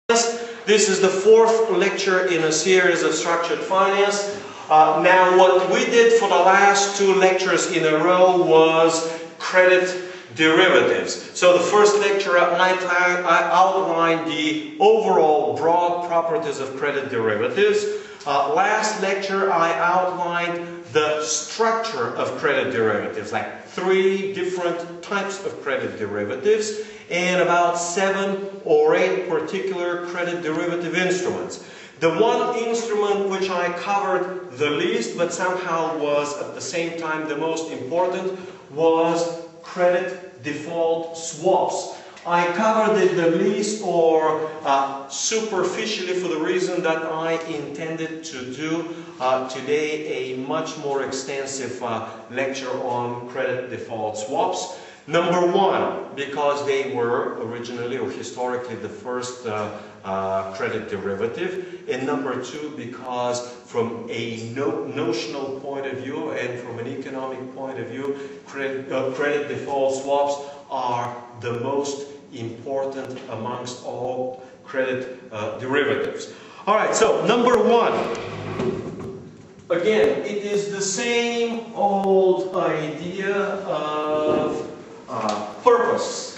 This is the fourth lecture in a series of structured finance. Now what we did for the last two lectures in a row was credit derivatives. So the first lecture I outlined the overall broad properties of credit derivatives. Last lecture I outlined the structure of credit derivatives, like 3 different types of credit derivatives and about 7 or 8 particular credit derivative instruments. The one instrument which I covered the least but somehow was at the same time the most important was credit default swaps. I covered it the least or superficially for the reason that I intended to do today a much more extensive lecture on credit default swaps. Number one, because they were originally or historically the first credit derivative, and number two, because from a notional point of view and from an economic point of view, credit default swaps are the most important amongst all credit derivatives. Alright, so number one, again, it is the same old idea of purpose.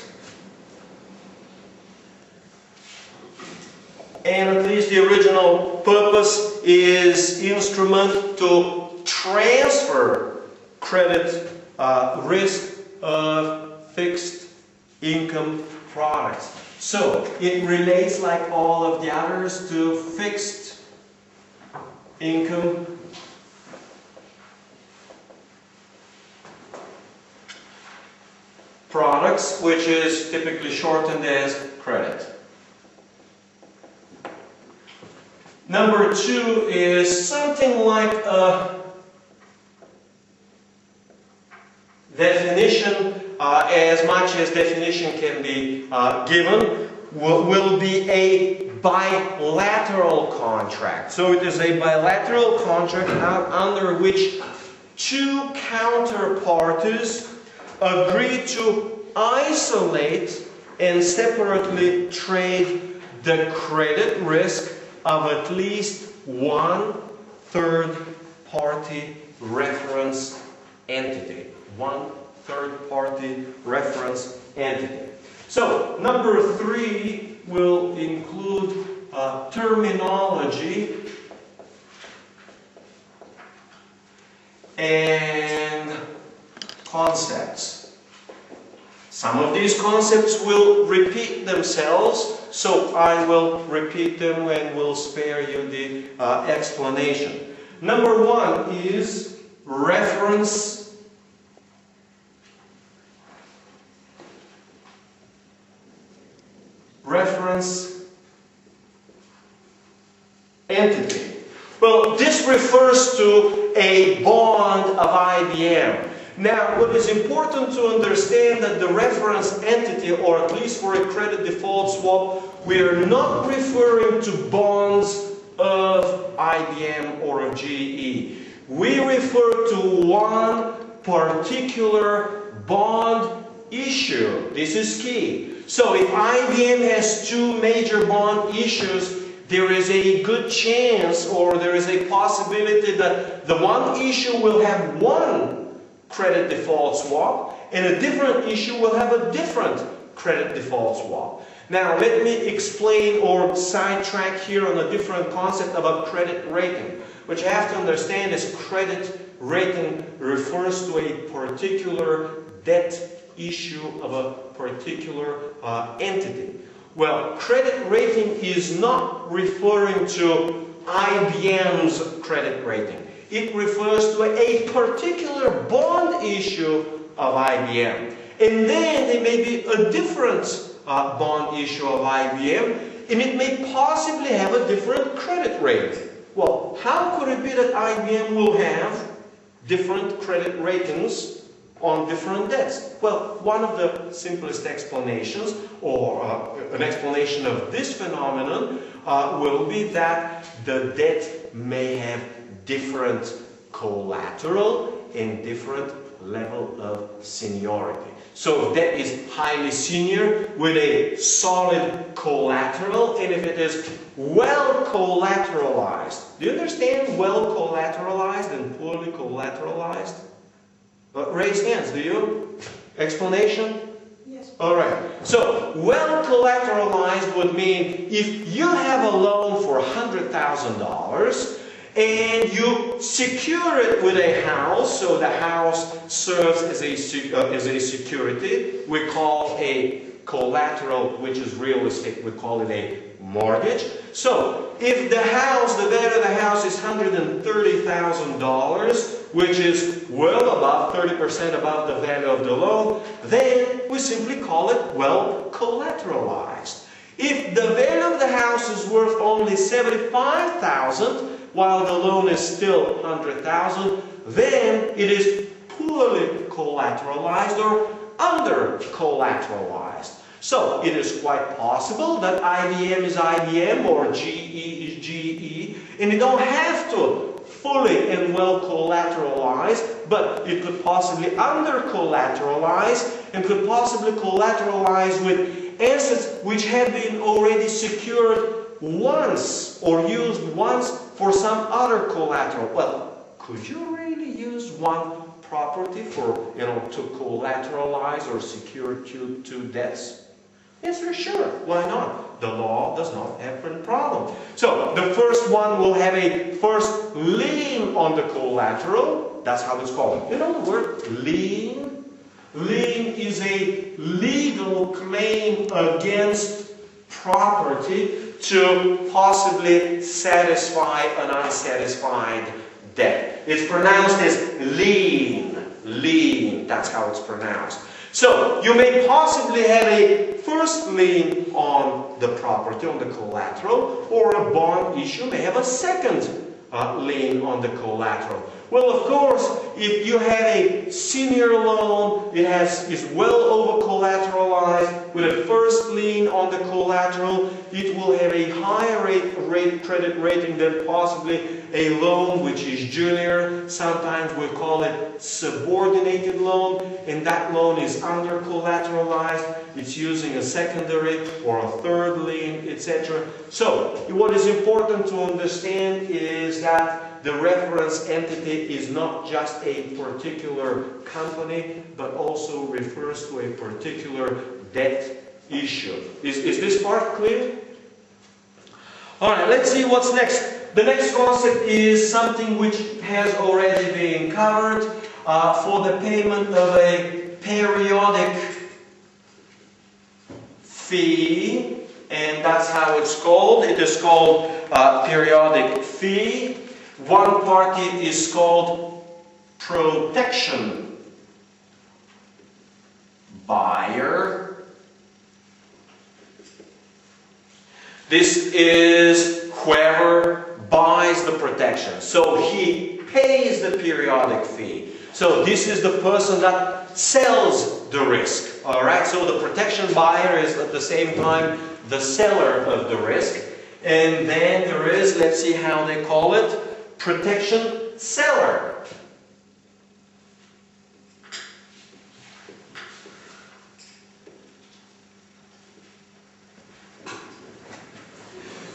And at least the original purpose is instrument to transfer credit risk of fixed income products. So it relates like all of the others to fixed income products, which is typically shortened as credit. Number two is something like a definition, as much as definition can be given, will be a bilateral contract. So it is a bilateral contract under which two counterparties agree to isolate and separately trade the credit risk of at least one third-party reference entity. One third-party reference entity. So, number three will include terminology and concepts. Some of these concepts will repeat themselves, so I will repeat them and will spare you the explanation. Number one is reference entity. Well, this refers to a bond of IBM. Now, what is important to understand that the reference entity, or at least for a credit default swap, we are not referring to bonds of IBM or of GE. We refer to one particular bond issue. This is key. So if IBM has two major bond issues, there is a good chance or there is a possibility that the one issue will have one credit default swap and a different issue will have a different credit default swap. Now let me explain or sidetrack here on a different concept about credit rating. What you have to understand is credit rating refers to a particular debt issue of a particular entity. Well, credit rating is not referring to IBM's credit rating. It refers to a particular bond issue of IBM. And then there may be a different bond issue of IBM, and it may possibly have a different credit rating. Well, how could it be that IBM will have different credit ratings on different debts? Well, one of the simplest explanations, or an explanation of this phenomenon, will be that the debt may have different collateral and different level of seniority. So if debt is highly senior with a solid collateral, and if it is well collateralized. Do you understand well collateralized and poorly collateralized? Raise hands, do you? Explanation? Yes. Alright, so well collateralized would mean if you have a loan for $100,000 and you secure it with a house, so the house serves as a security, we call a collateral, which is real estate, we call it a mortgage. So if the house, the value of the house is $130,000, which is well above 30% above the value of the loan, then we simply call it well collateralized. If the value of the house is worth only $75,000 while the loan is still $100,000, then it is poorly collateralized or under collateralized. So it is quite possible that IBM is IBM or GE is GE, and you don't have to fully and well collateralize, but it could possibly under collateralize and could possibly collateralize with assets which have been already secured once or used once for some other collateral. Well, could you really use one property for, to collateralize or secure two debts? Yes, for sure. Why not? The law does not have a problem. So the first one will have a first lien on the collateral. That's how it's called. You know the word lien? Lien is a legal claim against property to possibly satisfy an unsatisfied debt. It's pronounced as lien. Lien. That's how it's pronounced. So, you may possibly have a first lien on the property, on the collateral, or a bond issue may have a second lien on the collateral. Well, of course, if you have a senior loan, it is well over collateralized with a first lien on the collateral, it will have a higher credit rating than possibly a loan which is junior. Sometimes we call it subordinated loan, and that loan is under collateralized. It's using a secondary or a third lien, etc. So, what is important to understand is that the reference entity is not just a particular company, but also refers to a particular debt issue. Is this part clear? Alright, let's see what's next. The next concept is something which has already been covered for the payment of a periodic fee, and that's how it's called. It is called periodic fee. One party is called protection buyer. This is whoever buys the protection. So he pays the periodic fee. So this is the person that sells the risk. Alright, so the protection buyer is at the same time the seller of the risk. And then there is, let's see how they call it, protection seller.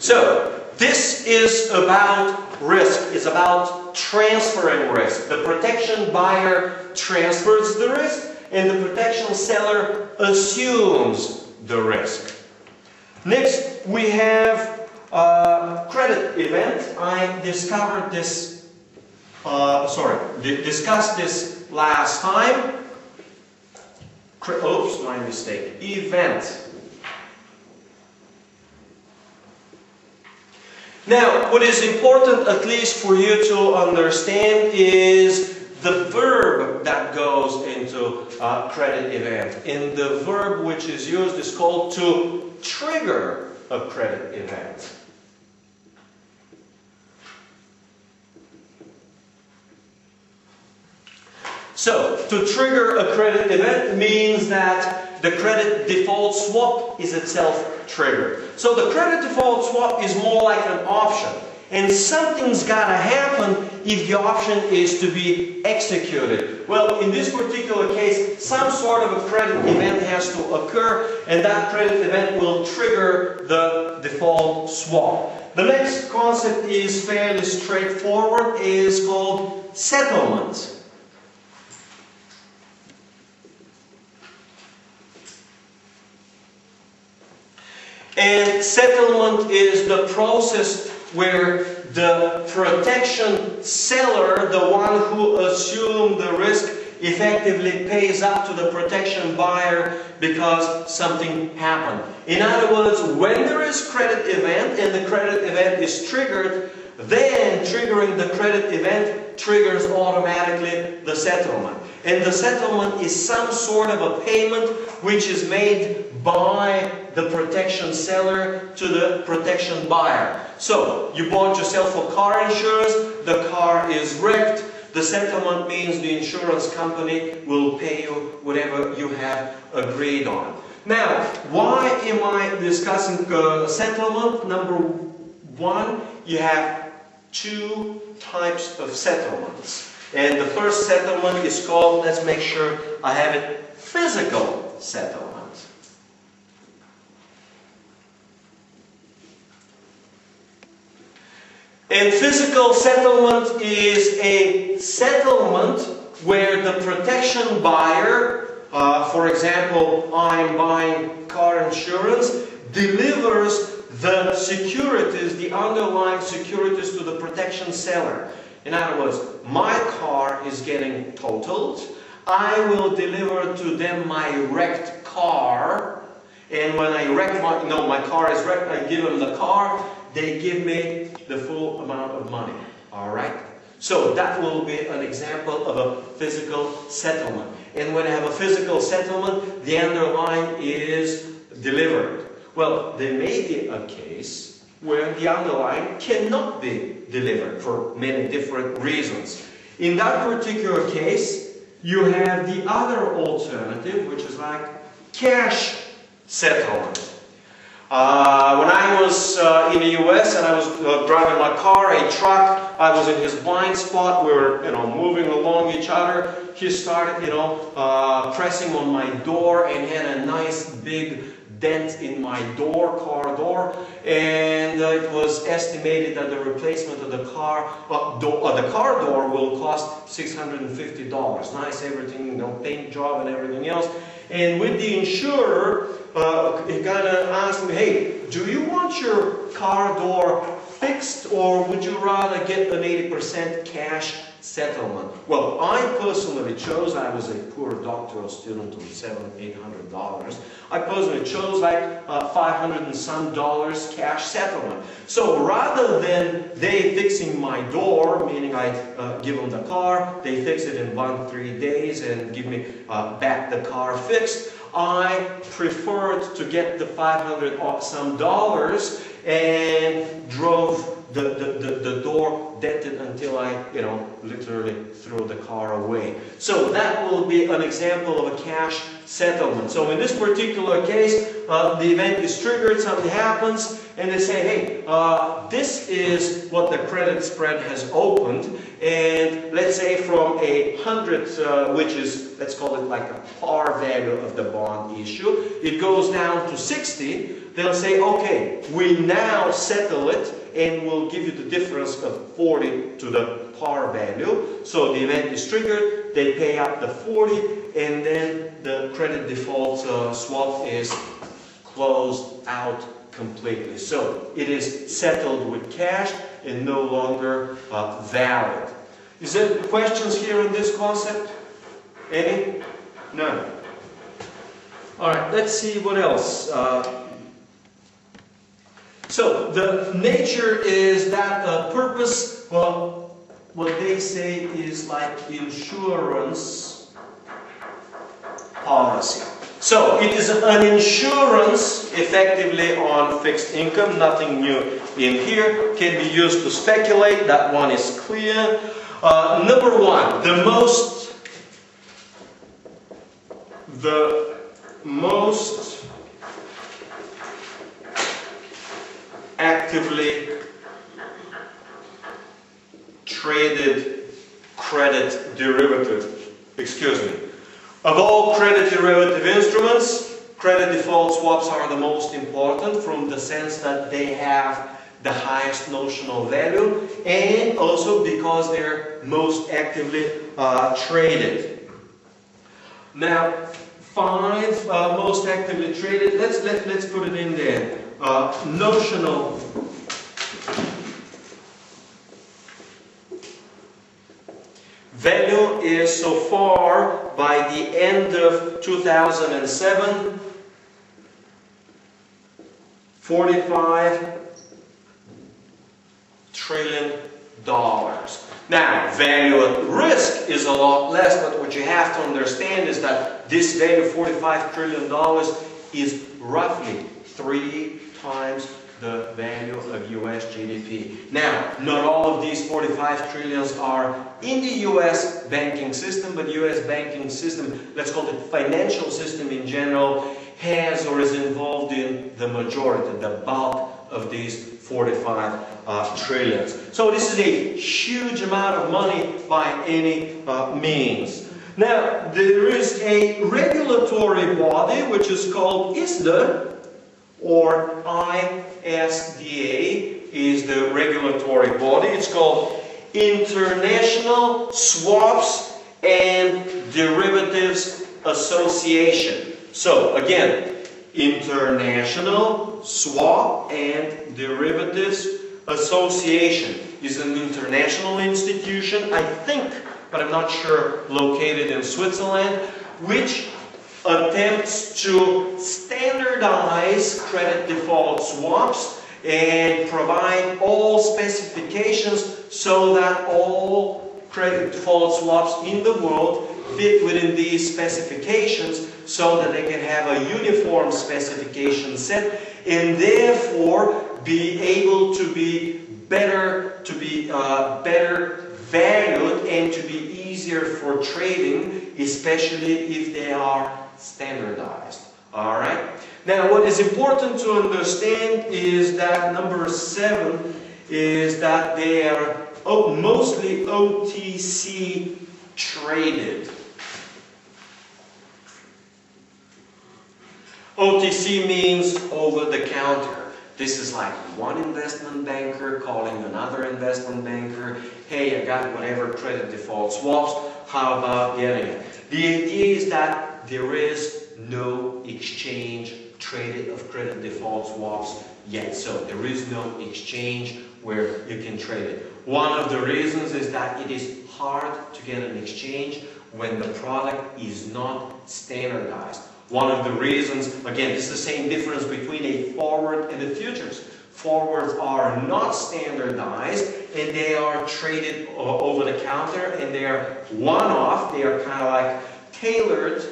So, this is about risk. It's about transferring risk. The protection buyer transfers the risk, and the protection seller assumes the risk. Next, we have credit event. I discovered this, discussed this last time. Oops, my mistake. Event. Now, what is important, at least for you to understand, is the verb that goes into credit event. And the verb which is used is called to trigger a credit event. So, to trigger a credit event means that the credit default swap is itself triggered. So the credit default swap is more like an option. And something's got to happen if the option is to be executed. Well, in this particular case, some sort of a credit event has to occur, and that credit event will trigger the default swap. The next concept is fairly straightforward. It is called settlement. And settlement is the process where the protection seller, the one who assumed the risk, effectively pays up to the protection buyer because something happened. In other words, when there is credit event and the credit event is triggered, then triggering the credit event triggers automatically the settlement. And the settlement is some sort of a payment which is made by the protection seller to the protection buyer. So, you bought yourself a car insurance, the car is wrecked, the settlement means the insurance company will pay you whatever you have agreed on. Now, why am I discussing settlement? Number one, you have two types of settlements. And the first settlement is called, let's make sure I have it, physical settlement. And physical settlement is a settlement where the protection buyer, for example, I'm buying car insurance, delivers the securities, the underlying securities to the protection seller. In other words, my car is getting totaled. I will deliver to them my wrecked car. And when I wreck my car is wrecked, I give them the car. They give me the full amount of money. Alright? So that will be an example of a physical settlement. And when I have a physical settlement, the underlying is delivered. Well, there may be a case where the underlying cannot be delivered for many different reasons. In that particular case, you have the other alternative, which is like cash settlement. When I was in the US and I was driving my car, a truck, I was in his blind spot, we were moving along each other. He started pressing on my door and had a nice big dent in my car door, and it was estimated that the replacement of the car door will cost $650. Nice, everything, paint job and everything else. And with the insurer, he kind of asked me, hey, do you want your car door fixed, or would you rather get an 80% cash settlement? Well, I personally chose, I was a poor doctoral student of $700–800. I personally chose like $500 and some cash settlement. So rather than they fixing my door, meaning I give them the car, they fix it in 1-3 days and give me back the car fixed, I preferred to get the $500 some and drove the door dented until I, literally threw the car away. So that will be an example of a cash settlement. So in this particular case, the event is triggered, something happens, and they say, hey, this is what the credit spread has opened, and let's say from 100, which is, let's call it like a par value of the bond issue, it goes down to 60, they'll say, okay, we now settle it, and we'll give you the difference of 40 to the par value. So the event is triggered, they pay up the 40, and then the credit default swap is closed out completely. So it is settled with cash and no longer valid. Is there questions here on this concept? Any? None. Alright, let's see what else. So the nature is that purpose, well, what they say is like insurance policy. So it is an insurance effectively on fixed income, nothing new in here, can be used to speculate, that one is clear. Number one, the most actively traded credit derivative, excuse me. Of all credit derivative instruments, credit default swaps are the most important from the sense that they have the highest notional value and also because they're most actively traded. Now, 5 most actively traded, let's put it in there. Notional value is so far by the end of 2007, $45 trillion. Now, value at risk is a lot less, but what you have to understand is that this value, $45 trillion, is roughly 3 times the value of US GDP. Now, not all of these 45 trillions are in the US banking system, but US banking system, let's call it financial system in general, has or is involved in the majority, the bulk of these 45 trillions. So this is a huge amount of money by any means. Now, there is a regulatory body which is called ISBA, or ISBA is the regulatory body. It's called International Swaps and Derivatives Association. So again, International Swap and Derivatives Association is an international institution, I think, but I'm not sure, located in Switzerland, which attempts to standardize credit default swaps and provide all specifications so that all credit default swaps in the world fit within these specifications so that they can have a uniform specification set and therefore be able to be better valued and to be easier for trading, especially if they are standardized. Alright? Now what is important to understand is that number 7 is that they are mostly OTC traded. OTC means over the counter. This is like one investment banker calling another investment banker, hey, I got whatever credit default swaps, how about getting it? The idea is that there is no exchange traded of credit default swaps yet. So there is no exchange where you can trade it. One of the reasons is that it is hard to get an exchange when the product is not standardized. One of the reasons, again, this is the same difference between a forward and a futures. Forwards are not standardized and they are traded over the counter and they are one-off, they are kind of like tailored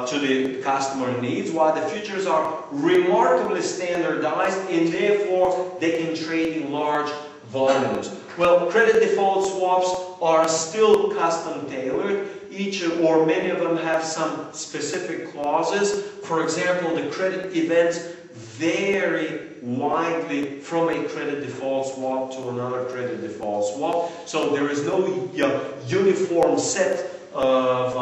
to the customer needs, while the futures are remarkably standardized and therefore they can trade in large volumes. Well, credit default swaps are still custom tailored. Each or many of them have some specific clauses. For example, the credit events vary widely from a credit default swap to another credit default swap. So there is no uniform set of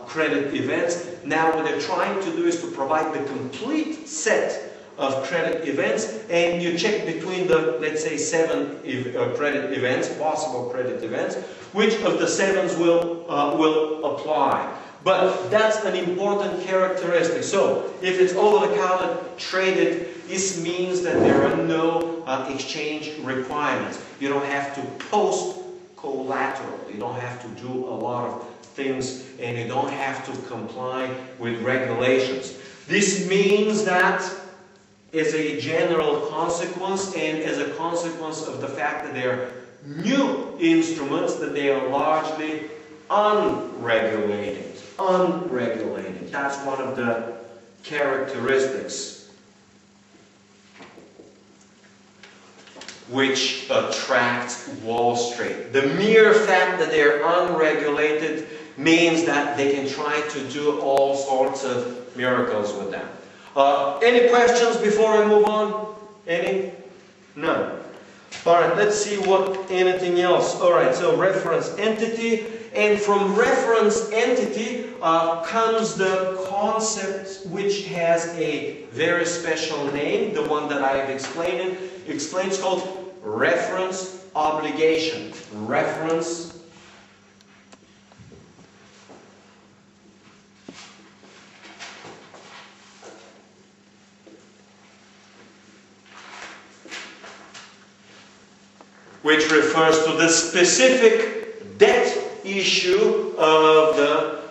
credit events. Now what they're trying to do is to provide the complete set of credit events, and you check between the, let's say, 7 credit events, possible credit events, which of the 7s will apply. But that's an important characteristic. So if it's over-the-counter traded, this means that there are no exchange requirements. You don't have to post collateral. You don't have to do a lot of things, and you don't have to comply with regulations. This means that as a general consequence, and as a consequence of the fact that they are new instruments, that they are largely unregulated. Unregulated. That's one of the characteristics which attract Wall Street. The mere fact that they are unregulated means that they can try to do all sorts of miracles with them. Any questions before I move on? Any? None. All right, let's see what anything else. All right, so reference entity, and from reference entity comes the concept which has a very special name, the one that I have explained. It's called reference obligation. Reference which refers to the specific debt issue of the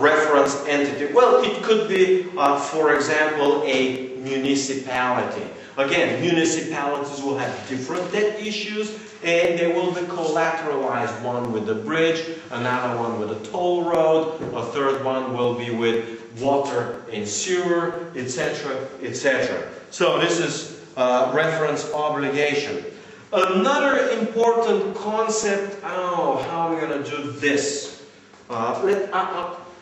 reference entity. Well, it could be, for example, a municipality. Again, municipalities will have different debt issues, and they will be collateralized, one with the bridge, another one with a toll road, a third one will be with water and sewer, etc., etc. So this is reference obligation. Another important concept, how are we going to do this?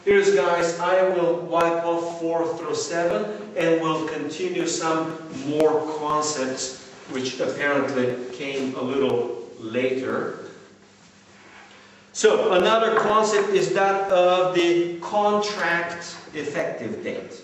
Here's guys, I will wipe off 4 through 7 and we'll continue some more concepts which apparently came a little later. So another concept is that of the contract effective date.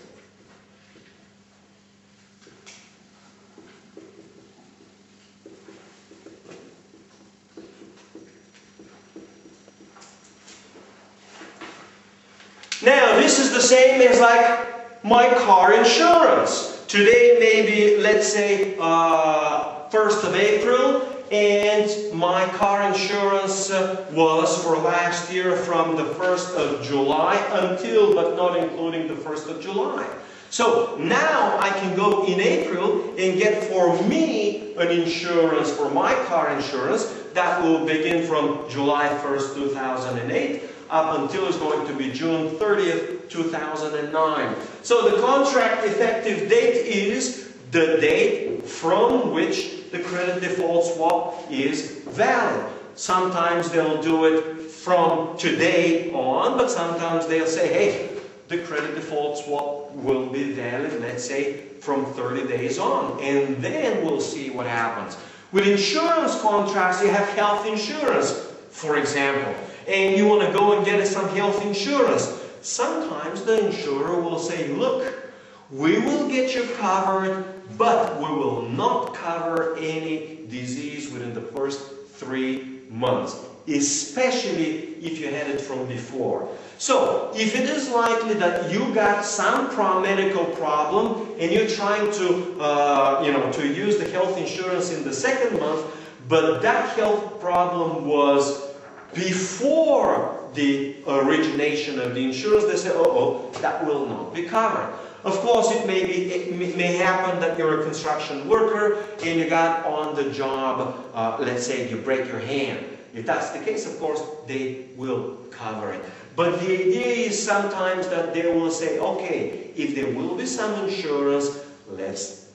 Now, this is the same as like my car insurance. Today, maybe, let's say, 1st of April, and my car insurance was for last year from the 1st of July until, but not including the 1st of July. So now I can go in April and get for me an insurance for my car insurance that will begin from July 1st, 2008 up until it's going to be June 30th, 2009. So the contract effective date is the date from which the credit default swap is valid. Sometimes they'll do it from today on, but sometimes they'll say, hey, the credit default swap will be valid, let's say, from 30 days on. And then we'll see what happens. With insurance contracts, you have health insurance, for example. And you want to go and get some health insurance. Sometimes the insurer will say, look, we will get you covered, but we will not cover any disease within the first 3 months, especially if you had it from before. So, if it is likely that you got some medical problem and you're trying to use the health insurance in the 2nd month, but that health problem was before the origination of the insurance, they say, oh, that will not be covered. Of course, it may happen that you're a construction worker and you got on the job, let's say you break your hand. If that's the case, of course, they will cover it. But the idea is sometimes that they will say, okay, if there will be some insurance, let's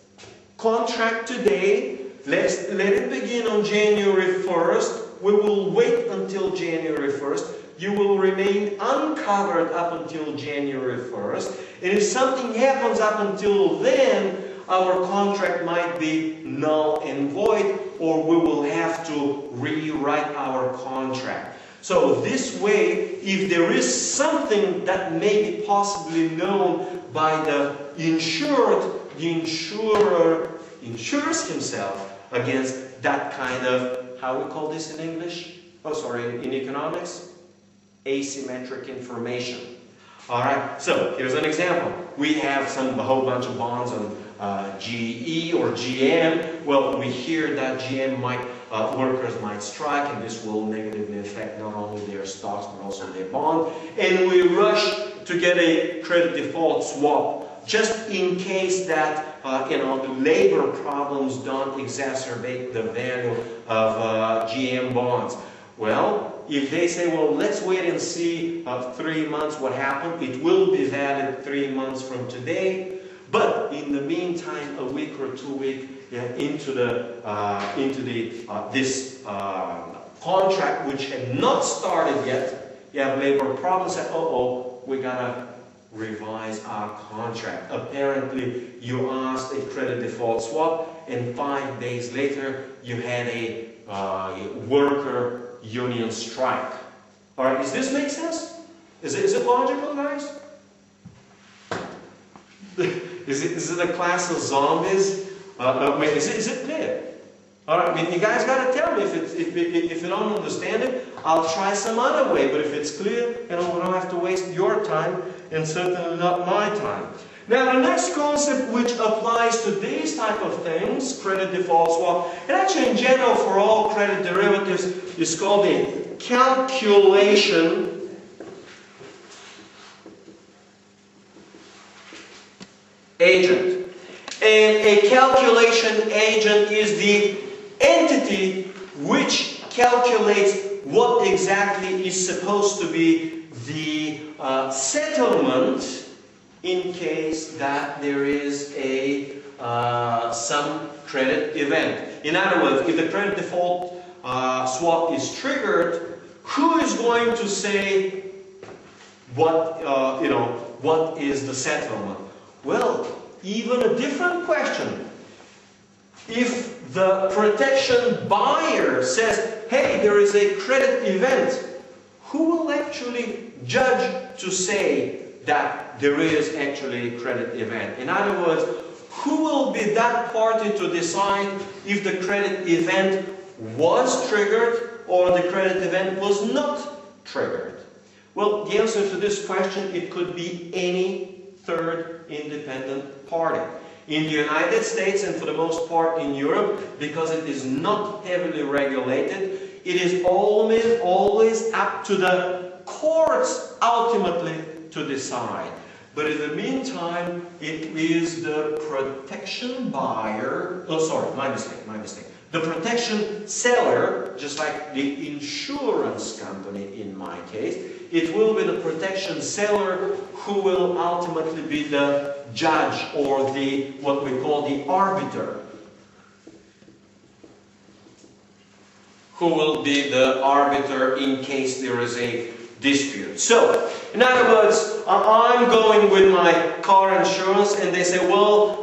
contract today, let it begin on January 1st, we will wait until January 1st, you will remain uncovered up until January 1st, and if something happens up until then, our contract might be null and void, or we will have to rewrite our contract. So this way, if there is something that may be possibly known by the insured, the insurer insures himself against that kind of, how we call this in English? Oh, sorry, in economics? Asymmetric information. All right, so here's an example. We have a whole bunch of bonds on GE or GM. Well, we hear that GM workers might strike, and this will negatively affect not only their stocks but also their bond. And we rush to get a credit default swap, just in case that the labor problems don't exacerbate the value of GM bonds. Well, if they say, well, let's wait and see 3 months what happened, it will be valid 3 months from today. But in the meantime, a week or 2 weeks into this contract, which had not started yet, you have labor problems. Say, we gotta revise our contract. Apparently, you asked a credit default swap, and 5 days later, you had a worker union strike. All right, does this make sense? Is it logical, guys? Is it a class of zombies? Is it clear? All right, I mean, you guys got to tell me if you don't understand it. I'll try some other way, but if it's clear, we don't have to waste your time and certainly not my time. Now, the next concept which applies to these type of things, credit default swap, and actually in general for all credit derivatives, is called a calculation agent. And a calculation agent is the entity which calculates what exactly is supposed to be the settlement in case that there is a some credit event. In other words, if the credit default swap is triggered, who is going to say what what is the settlement? Well, even a different question. If the protection buyer says, hey, there is a credit event, who will actually judge to say that there is actually a credit event? In other words, who will be that party to decide if the credit event was triggered or the credit event was not triggered? Well, the answer to this question, it could be any third independent party. In the United States and for the most part in Europe, because it is not heavily regulated, it is always up to the courts ultimately to decide. But in the meantime, it is the protection buyer, oh sorry, my mistake. The protection seller, just like the insurance company in my case, it will be the protection seller who will ultimately be the judge or the what we call the arbiter. Who will be the arbiter in case there is a dispute. So, in other words, I'm going with my car insurance and they say, well,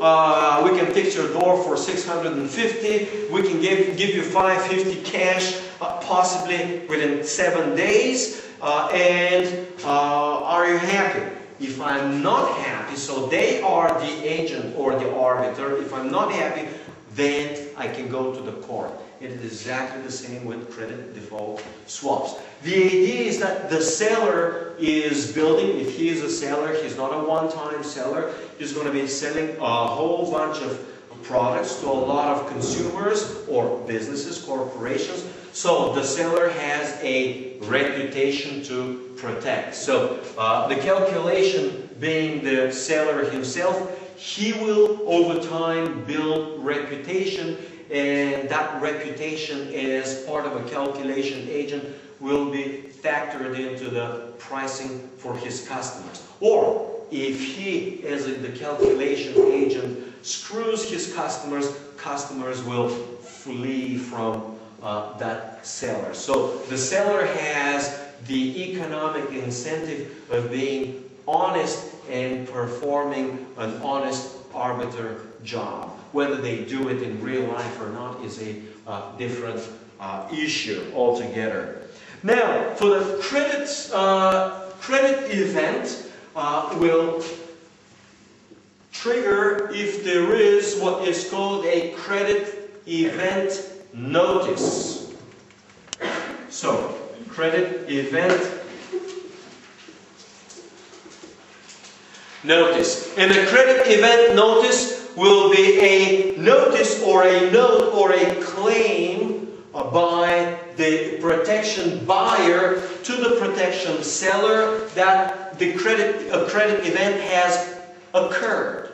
we can fix your door for $650, we can give you $550 cash, possibly within 7 days, and are you happy? If I'm not happy, so they are the agent or the arbiter, if I'm not happy, then I can go to the court. It is exactly the same with credit default swaps. The idea is that the seller is building, if he is a seller, he's not a one-time seller, he's going to be selling a whole bunch of products to a lot of consumers or businesses, corporations. So the seller has a reputation to protect. So the calculation being the seller himself, he will over time build reputation, and that reputation as part of a calculation agent will be factored into the pricing for his customers. Or if he, as the calculation agent, screws his customers, customers will flee from that seller. So the seller has the economic incentive of being honest and performing an honest arbiter job. Whether they do it in real life or not is a different issue altogether. Now, for the credit event will trigger if there is what is called a credit event notice. So, credit event notice. And the credit event notice will be a notice or a note or a claim by the protection buyer to the protection seller that a credit event has occurred.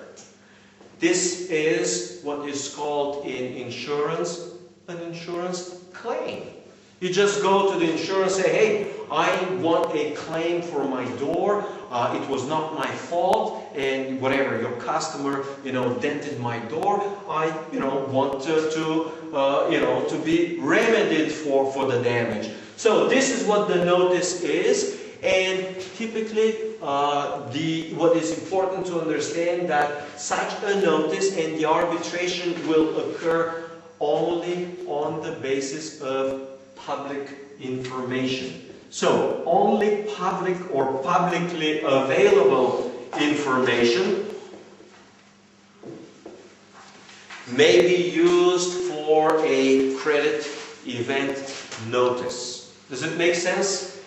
This is what is called in insurance an insurance claim. You just go to the insurance and say, hey, I want a claim for my door. It was not my fault, and whatever, your customer, dented my door. I, want to be remedied for the damage. So this is what the notice is, and typically what is important to understand that such a notice and the arbitration will occur only on the basis of public information. So only public or publicly available information may be used for a credit event notice. Does it make sense?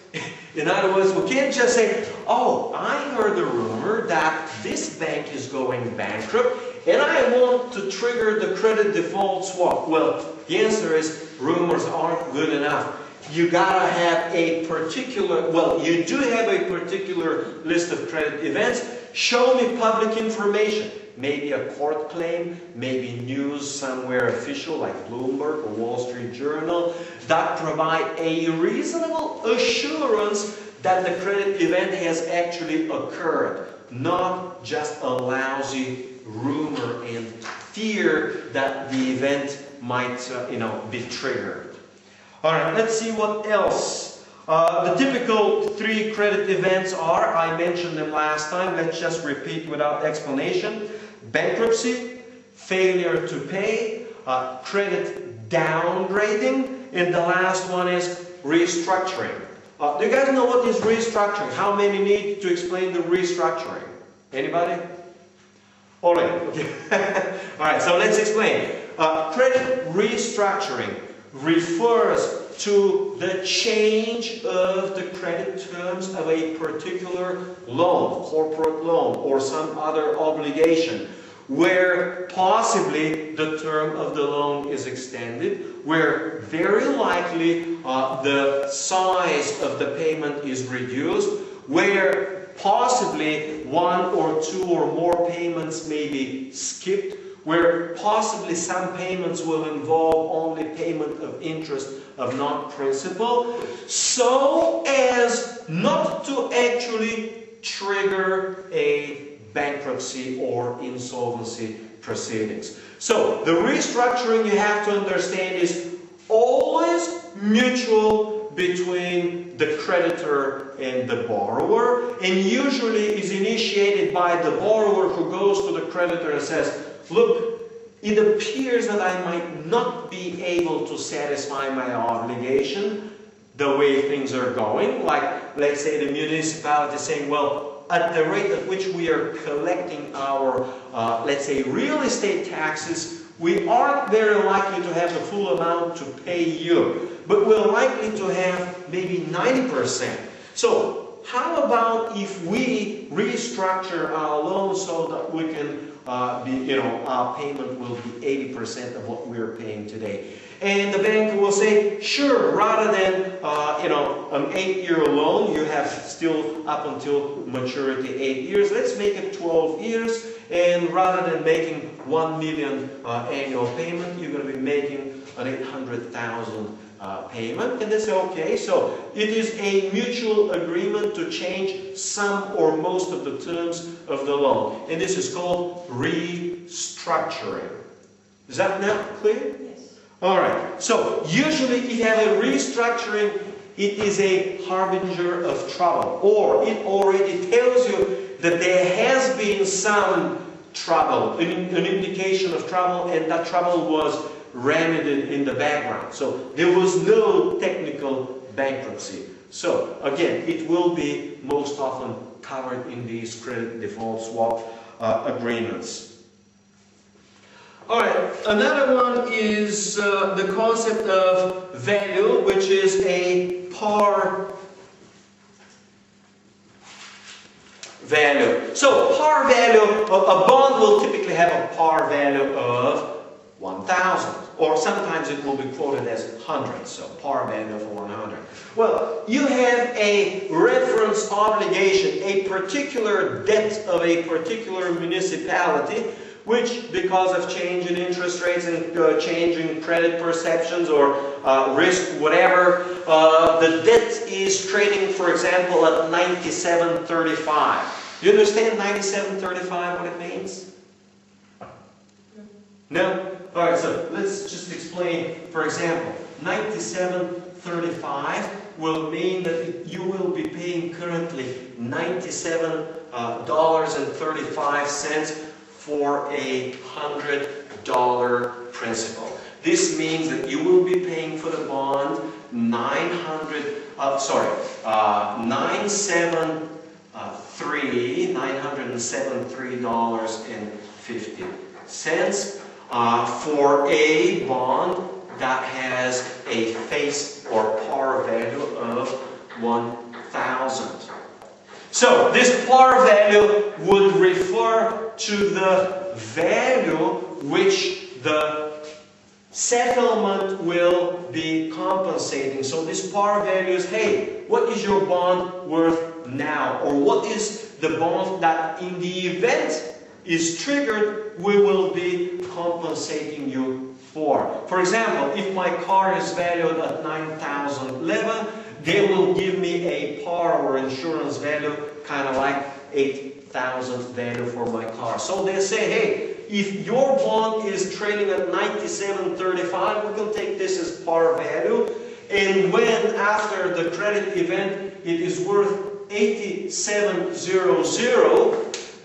In other words, we can't just say, oh, I heard a rumor that this bank is going bankrupt and I want to trigger the credit default swap. Well, the answer is rumors aren't good enough. You gotta have a particular, well, you do have a particular list of credit events. Show me public information. Maybe a court claim, maybe news somewhere official like Bloomberg or Wall Street Journal that provide a reasonable assurance that the credit event has actually occurred, not just a lousy rumor and fear that the event might be triggered. All right, let's see what else. The typical 3 credit events are, I mentioned them last time, let's just repeat without explanation. Bankruptcy, failure to pay, credit downgrading, and the last one is restructuring. Do you guys know what is restructuring? How many need to explain the restructuring? Anybody? All right. Okay. All right, so let's explain. Credit restructuring refers to the change of the credit terms of a particular loan, corporate loan, or some other obligation, where possibly the term of the loan is extended, where very likely the size of the payment is reduced, where possibly 1 or 2 or more payments may be skipped, where possibly some payments will involve only payment of interest of not principal, so as not to actually trigger a bankruptcy or insolvency proceedings. So the restructuring, you have to understand, is always mutual between the creditor and the borrower, and usually is initiated by the borrower, who goes to the creditor and says, look, it appears that I might not be able to satisfy my obligation the way things are going. Like, let's say the municipality is saying, well, at the rate at which we are collecting our, let's say, real estate taxes, we aren't very likely to have the full amount to pay you, but we're likely to have maybe 90%. So how about if we restructure our loan so that we can our payment will be 80% of what we're paying today? And the bank will say, sure, rather than an 8-year loan, you have still up until maturity 8 years, let's make it 12 years, and rather than making 1 million annual payment, you're going to be making an 800,000 payment. And they say, okay, so it is a mutual agreement to change some or most of the terms of the loan. And this is called restructuring. Is that now clear? Yes. All right. So usually if you have a restructuring, it is a harbinger of trouble, or it already tells you that there has been some trouble, an indication of trouble, and that trouble was remedied in the background. So there was no technical bankruptcy. So again, it will be most often covered in these credit default swap agreements. Alright, another one is the concept of value, which is a par value. So par value, a bond will typically have a par value of 1,000, or sometimes it will be quoted as 100, so par value for 100. Well, you have a reference obligation, a particular debt of a particular municipality, which, because of change in interest rates and change in credit perceptions or risk, whatever, the debt is trading, for example, at 97.35. Do you understand 97.35, what it means? No? Alright, so let's just explain, for example, 97.35 will mean that you will be paying currently $97.35 for a $100 principal. This means that you will be paying for the bond $973.50 for a bond that has a face or par value of 1,000. So this par value would refer to the value which the settlement will be compensating. So this par value is, hey, what is your bond worth now? Or what is the bond that in the event is triggered, we will be compensating you for. For example, if my car is valued at 9,011, they will give me a par or insurance value kind of like 8,000 value for my car. So they say, hey, if your bond is trading at 97.35, we can take this as par value. And when after the credit event it is worth 87.00,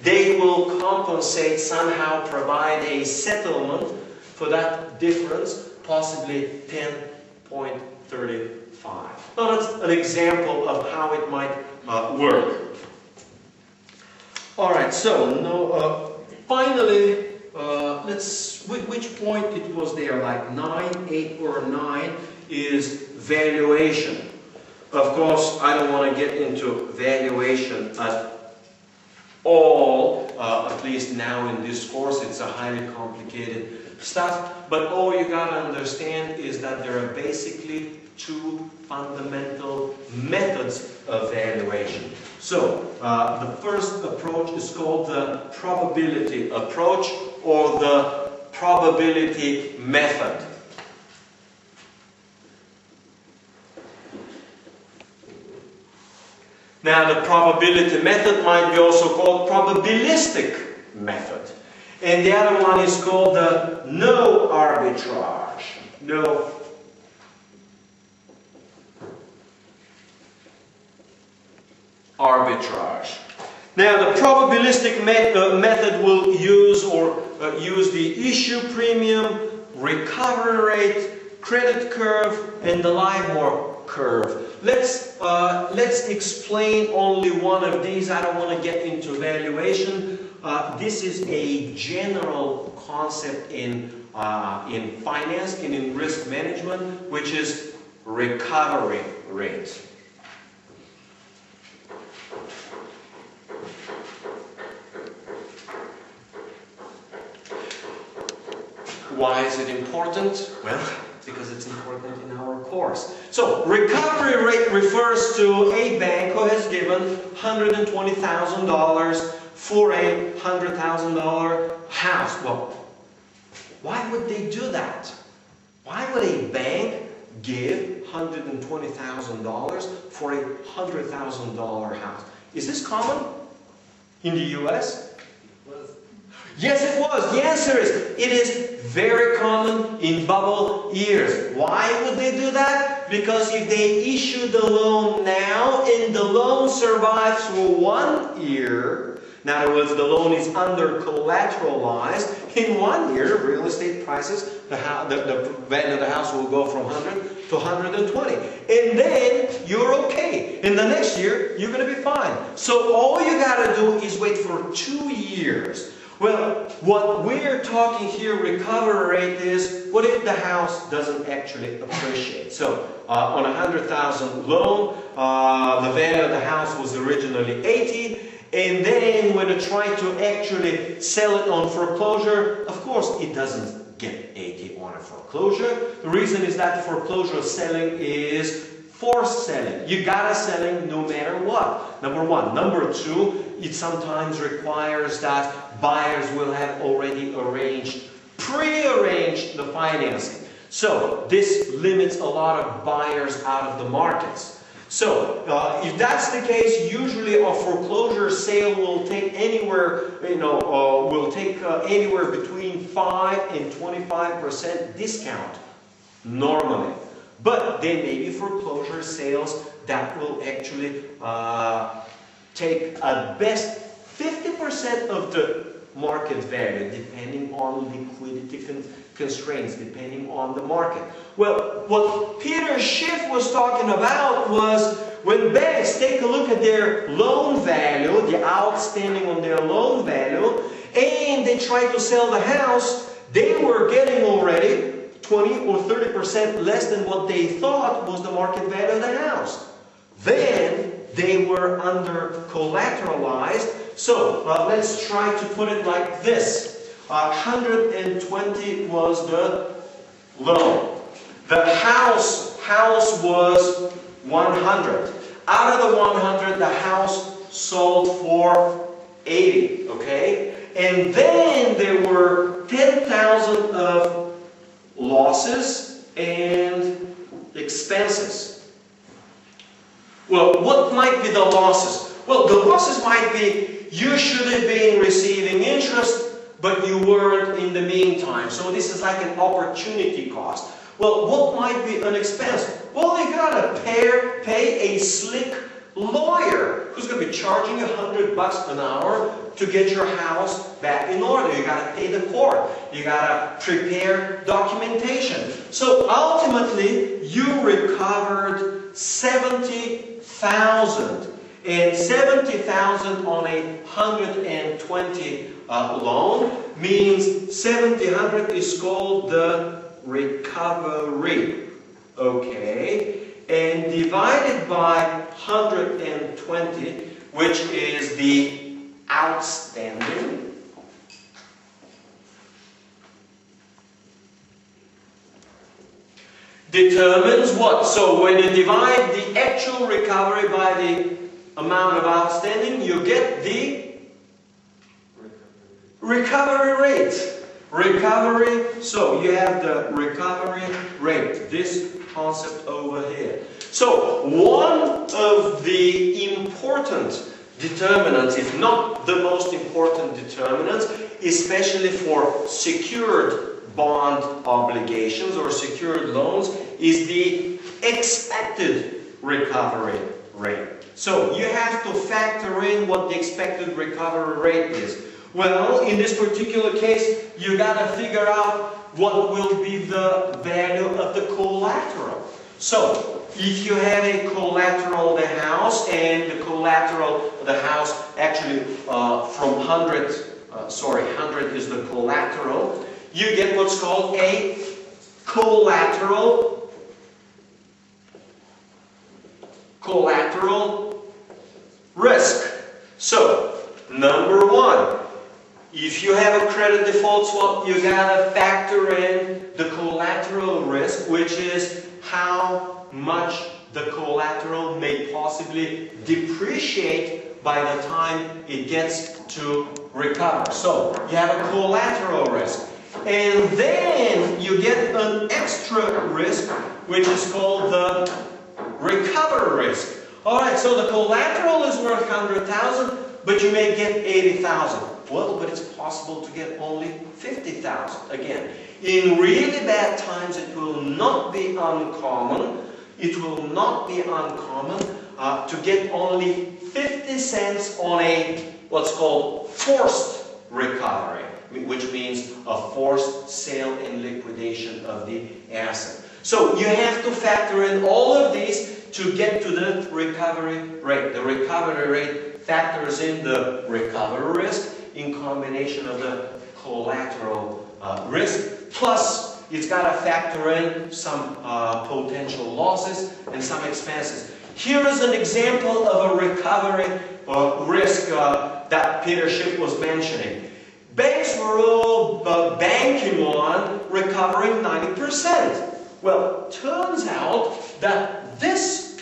they will compensate, somehow provide a settlement for that difference, possibly 10.35. Now that's an example of how it might work. Alright, so finally, which point it was there, like 9, 8 or 9 is valuation. Of course, I don't want to get into valuation at all, at least now in this course. It's a highly complicated stuff, but all you gotta understand is that there are basically two fundamental methods of valuation. So the first approach is called the probability approach or the probability method. Now the probability method might be also called probabilistic method. And the other one is called the no arbitrage. No arbitrage. Now the probabilistic method will use the issue premium, recovery rate, credit curve, and the LIBOR curve. Let's explain only one of these. I don't want to get into valuation. This is a general concept in finance and in risk management, which is recovery rate. Why is it important? Well, because it's important in our course. So, recovery rate refers to a bank who has given $120,000 for a $100,000 house. Well, why would they do that? Why would a bank give $120,000 for a $100,000 house? Is this common in the US? Yes, it was. The answer is, it is very common in bubble years. Why would they do that? Because if they issue the loan now and the loan survives for 1 year, in other words, the loan is under collateralized, in 1 year, real estate prices, the value of the house will go from 100 to 120. And then you're okay. In the next year, you're going to be fine. So all you got to do is wait for 2 years. Well, what we're talking here, recovery rate, is what if the house doesn't actually appreciate? So, on a 100,000 loan, the value of the house was originally 80, and then when you try to actually sell it on foreclosure, of course, it doesn't get 80 on a foreclosure. The reason is that foreclosure selling is forced selling. You gotta selling no matter what. Number one. Number two, it sometimes requires that buyers will have already pre-arranged the financing. So this limits a lot of buyers out of the markets. So if that's the case, usually a foreclosure sale will take anywhere, anywhere between 5 and 25% discount normally. But there may be foreclosure sales that will actually take at best 50% of the market value, depending on liquidity constraints, depending on the market. Well, what Peter Schiff was talking about was when banks take a look at their loan value, the outstanding on their loan value, and they try to sell the house, they were getting already 20 or 30% less than what they thought was the market value of the house. Then they were under collateralized. So let's try to put it like this. 120 was the loan. The house was 100. Out of the 100, the house sold for 80. Okay? And then there were 10,000 of losses and expenses. Well, what might be the losses? Well, the losses might be you should have been receiving interest, but you weren't in the meantime. So this is like an opportunity cost. Well, what might be an expense? Well, you gotta pay a slick lawyer who's going to be charging you $100 an hour to get your house back in order. You got to pay the court. You got to prepare documentation. So ultimately, you recovered $70,000. And $70,000 on a 120 loan means 700 is called the recovery. Okay? And divided by 120, which is the outstanding, determines what? So when you divide the actual recovery by the amount of outstanding, you get the recovery rate. Recovery, so you have the recovery rate, this concept over here. So one of the important determinants, if not the most important determinants, especially for secured bond obligations or secured loans, is the expected recovery rate. So you have to factor in what the expected recovery rate is. Well, in this particular case, you got to figure out what will be the value of the collateral. So, if you have a collateral of the house, and the collateral of the house actually from 100 is the collateral, you get what's called a collateral risk. So, number one, if you have a credit default swap, you gotta factor in the collateral risk, which is how much the collateral may possibly depreciate by the time it gets to recover. So you have a collateral risk. And then you get an extra risk, which is called the recovery risk. Alright, so the collateral is worth 100,000, but you may get 80,000. Well, but it's possible to get only 50,000. Again, in really bad times, it will not be uncommon. It will not be uncommon to get only 50 cents on a what's called forced recovery, which means a forced sale and liquidation of the asset. So you have to factor in all of these to get to the recovery rate. The recovery rate factors in the recovery risk in combination of the collateral risk, plus it's got to factor in some potential losses and some expenses. Here is an example of a recovery risk that Peter Schiff was mentioning. Banks were all banking on recovering 90%. Well, turns out that these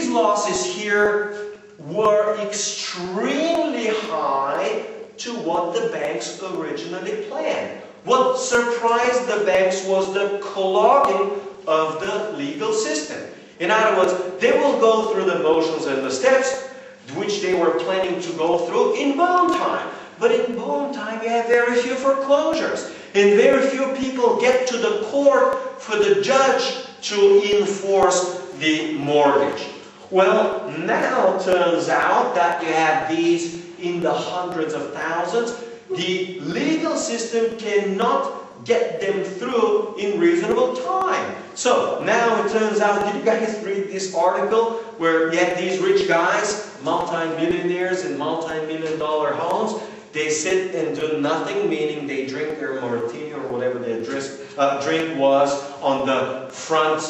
losses here were extremely high to what the banks originally planned. What surprised the banks was the clogging of the legal system. In other words, they will go through the motions and the steps which they were planning to go through in boom time. But in boom time, you have very few foreclosures. And very few people get to the court for the judge to enforce the mortgage. Well, now it turns out that you have these in the hundreds of thousands. The legal system cannot get them through in reasonable time. So now it turns out, did you guys read this article where you had these rich guys, multi-millionaires in multi-million-dollar homes? They sit and do nothing, meaning they drink their martini or whatever their drink was on the front,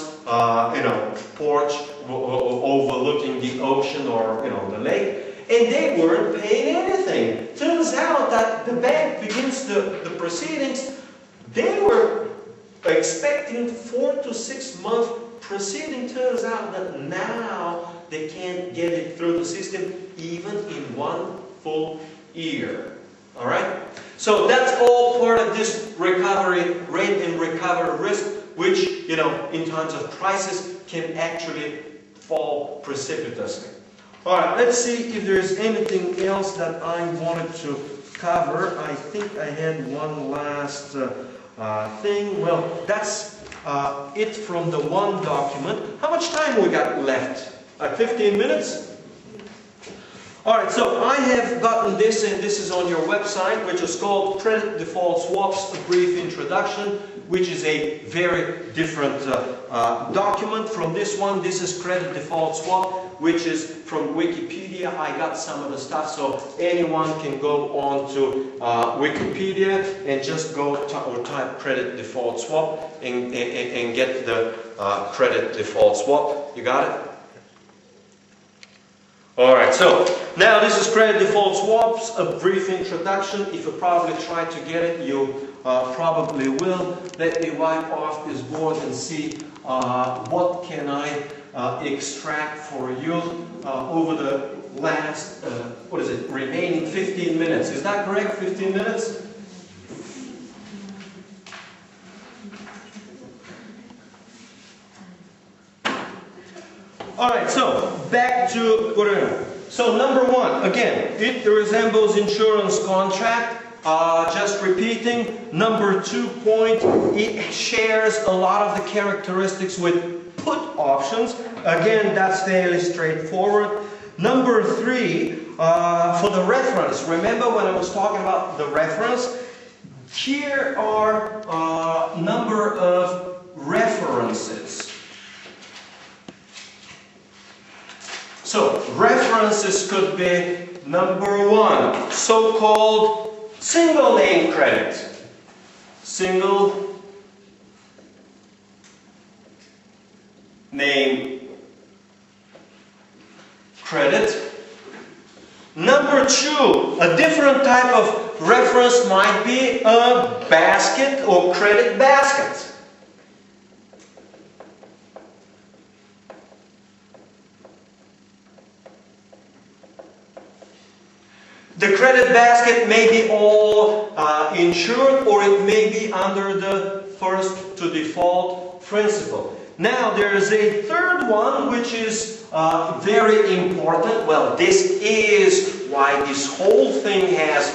porch overlooking the ocean or the lake. And they weren't paying anything. Turns out that the bank begins the proceedings. They were expecting 4 to 6 month proceeding. Turns out that now they can't get it through the system even in 1 full year. All right? So that's all part of this recovery rate and recovery risk, which, in times of crisis can actually fall precipitously. All right, let's see if there's anything else that I wanted to cover. I think I had one last thing. Well, that's it from the one document. How much time we got left? 15 minutes? All right, so I have gotten this, and this is on your website, which is called Credit Default Swaps, a Brief Introduction, which is a very different document from this one. This is Credit Default Swap, which is from Wikipedia. I got some of the stuff, so anyone can go on to Wikipedia and just go or type Credit Default Swap and get the Credit Default Swap. You got it? Alright, so now this is Credit Default Swaps, a brief introduction. If you probably try to get it, you probably will. Let me wipe off this board and see what can I extract for you over the last, remaining 15 minutes. Is that correct? 15 minutes? Alright, so back to Gorilla. So number one, again, it resembles insurance contract. Just repeating. Number 2 point, it shares a lot of the characteristics with put options. Again, that's fairly straightforward. Number 3, for the reference. Remember when I was talking about the reference? Here are a number of references. So, references could be number 1, so-called single name credit. Single name credit. Number 2, a different type of reference might be a basket or credit basket. The credit basket may be all insured, or it may be under the first to default principle. Now there is a third one which is very important. Well, this is why this whole thing has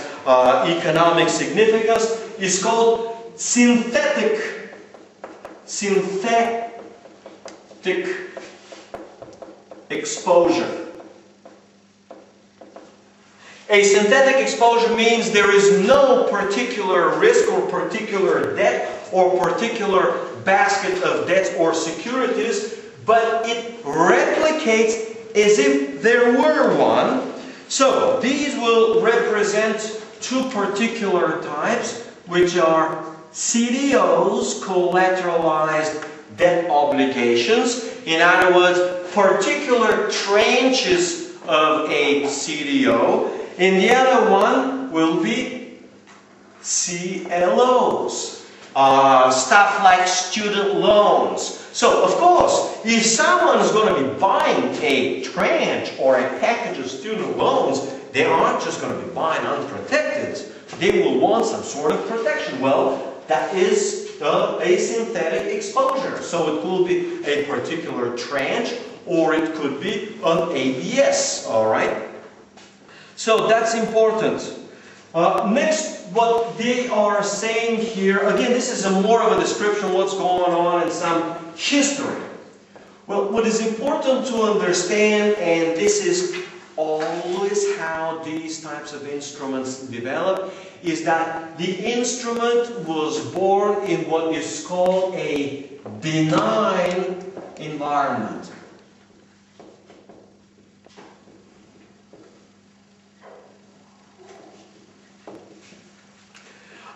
economic significance. It's called synthetic exposure. A synthetic exposure means there is no particular risk or particular debt or particular basket of debts or securities, but it replicates as if there were one. So these will represent 2 particular types, which are CDOs, collateralized debt obligations. In other words, particular tranches of a CDO. And the other one will be CLOs, stuff like student loans. So, of course, if someone is going to be buying a tranche or a package of student loans, they aren't just going to be buying unprotected. They will want some sort of protection. Well, that is a synthetic exposure. So it will be a particular tranche, or it could be an ABS, all right? So that's important. Next, what they are saying here, again, this is more of a description of what's going on and some history. Well, what is important to understand, and this is always how these types of instruments develop, is that the instrument was born in what is called a benign environment.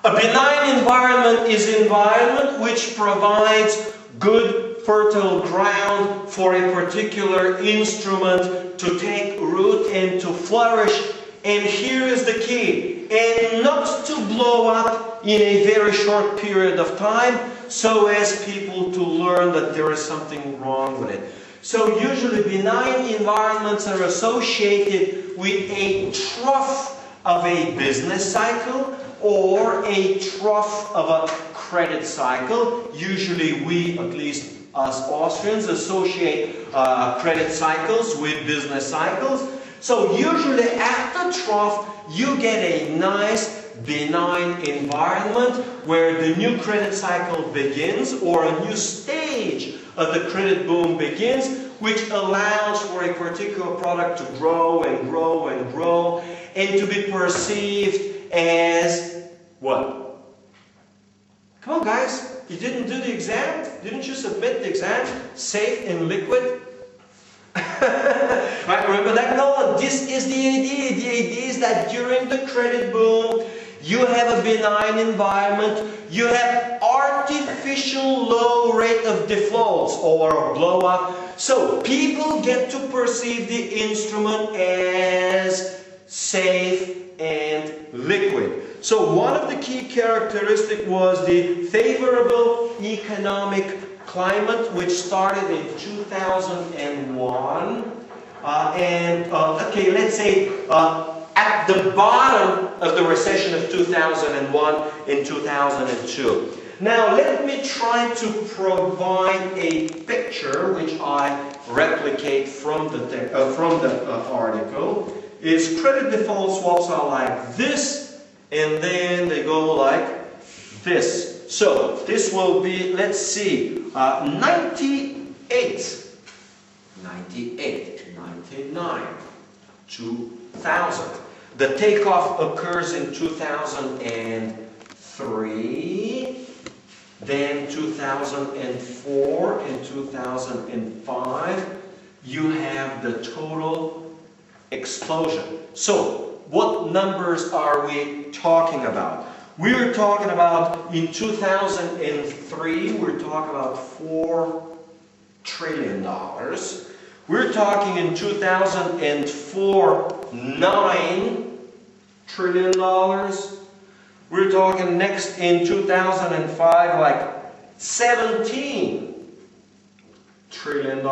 A benign environment is an environment which provides good fertile ground for a particular instrument to take root and to flourish. And here is the key, and not to blow up in a very short period of time so as people to learn that there is something wrong with it. So usually benign environments are associated with a trough of a business cycle or a trough of a credit cycle. Usually we, at least us Austrians, associate credit cycles with business cycles. So usually at the trough you get a nice benign environment where the new credit cycle begins, or a new stage of the credit boom begins, which allows for a particular product to grow and grow and grow and to be perceived as what? Come on guys, you didn't do the exam? Didn't you submit the exam? Safe and liquid? Right, remember that? No, this is the idea. The idea is that during the credit boom, you have a benign environment, you have artificial low rate of defaults or blow up. So people get to perceive the instrument as safe and liquid. So one of the key characteristics was the favorable economic climate, which started in 2001. Okay, let's say at the bottom of the recession of 2001 and 2002. Now let me try to provide a picture which I replicate from the article. Is credit default swaps are like this, and then they go like this. So this will be, let's see, 98, 99, 2000. The takeoff occurs in 2003, then 2004 and 2005. You have the total explosion. So what numbers are we talking about? We're talking about, in 2003, we're talking about $4 trillion. We're talking in 2004, $9 trillion. We're talking next in 2005, like $17 trillion.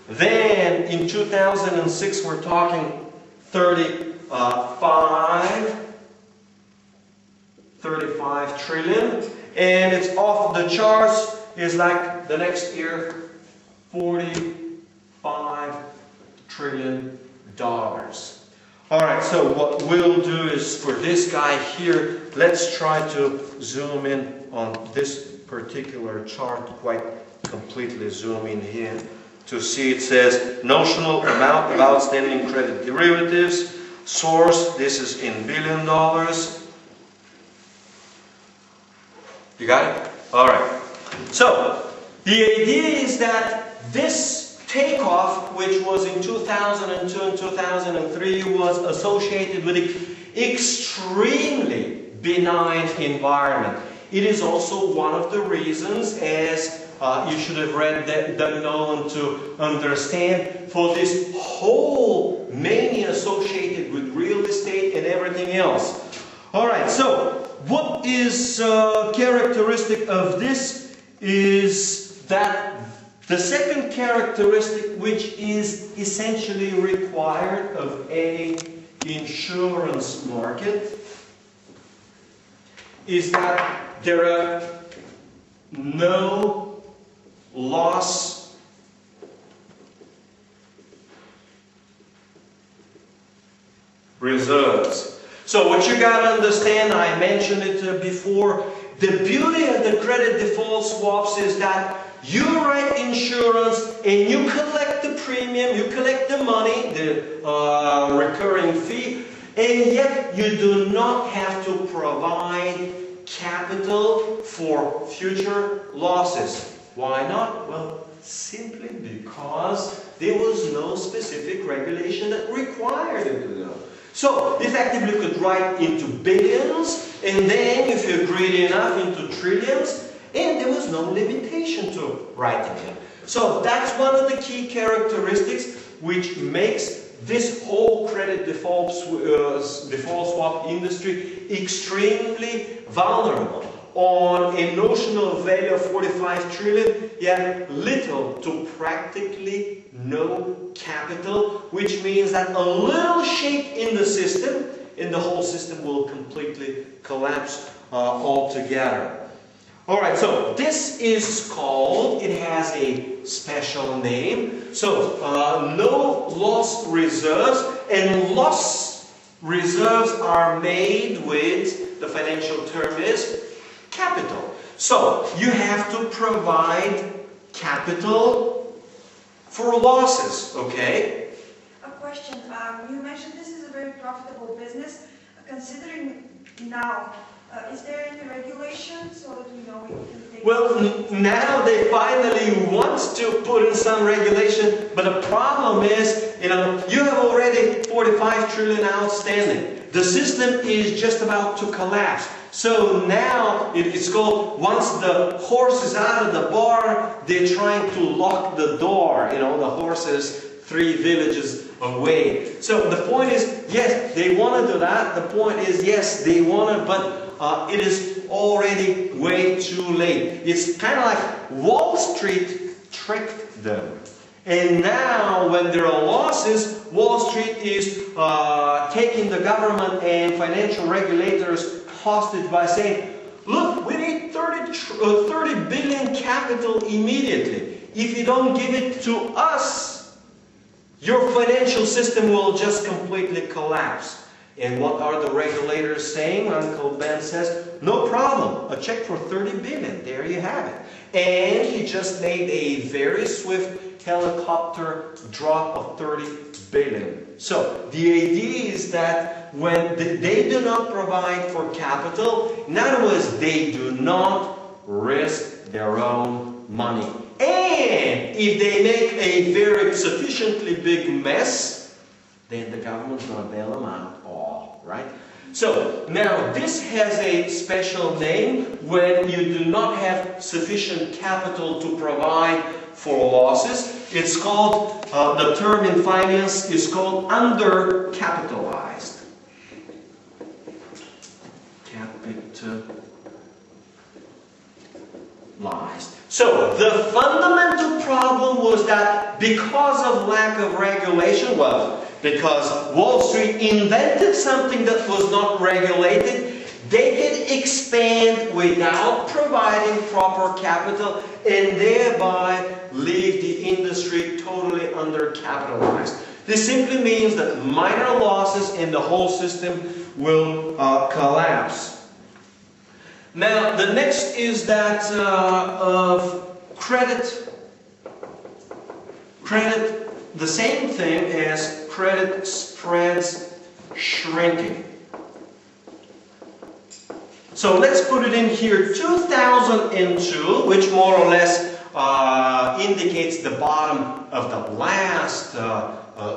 Then in 2006, we're talking 35 trillion, and it's off the charts, is like the next year $45 trillion. Alright, so what we'll do is, for this guy here, let's try to zoom in on this particular chart, quite completely zoom in here to see. It says notional amount of outstanding credit derivatives, source, this is in $billion. You got it? Alright. So, the idea is that this takeoff, which was in 2002 and 2003, was associated with an extremely benign environment. It is also one of the reasons, as you should have read Doug Nolan to understand, for this whole mania associated with real estate and everything else. Alright, so what is characteristic of this is that the second characteristic, which is essentially required of an insurance market, is that there are no loss reserves. So what you got to understand, I mentioned it before, the beauty of the credit default swaps is that you write insurance and you collect the premium, you collect the money, the recurring fee, and yet you do not have to provide capital for future losses. Why not? Well, simply because there was no specific regulation that required it to do. So, effectively you could write into billions, and then if you're greedy enough into trillions, and there was no limitation to writing it. So that's one of the key characteristics which makes this whole credit default swap industry extremely vulnerable. On a notional value of 45 trillion, you have little to practically no capital, which means that a little shake in the system, and the whole system will completely collapse altogether. Alright, so this is called, it has a special name, so no loss reserves, and loss reserves are made with, the financial term is, capital. So, you have to provide capital for losses, okay? A question, you mentioned this is a very profitable business. Considering now, is there any regulation so that we know we can take... Well, now they finally want to put in some regulation, but the problem is, you have already 45 trillion outstanding. The system is just about to collapse. So now, it's called, once the horse is out of the barn, they're trying to lock the door. The horse is 3 villages away. So the point is, yes, they want to do that. The point is, yes, they want to, but it is already way too late. It's kind of like Wall Street tricked them. And now, when there are losses, Wall Street is taking the government and financial regulators hostage by saying, look, we need 30 billion capital immediately. If you don't give it to us, your financial system will just completely collapse. And what are the regulators saying? Uncle Ben says, no problem, a check for 30 billion, there you have it. And he just made a very swift helicopter drop of 30 billion. So, the idea is that when they do not provide for capital, in other words, they do not risk their own money. And if they make a very sufficiently big mess, then the government's going to bail them out. Right? So, now this has a special name when you do not have sufficient capital to provide for losses. It's called, the term in finance is called undercapitalized. Capitalized. So, the fundamental problem was that because of lack of regulation, well, because Wall Street invented something that was not regulated, they could expand without providing proper capital and thereby leave the industry totally undercapitalized. This simply means that minor losses in the whole system will collapse. Now, the next is that of credit. Credit, the same thing as credit spreads shrinking. So let's put it in here, 2002, which more or less indicates the bottom of the last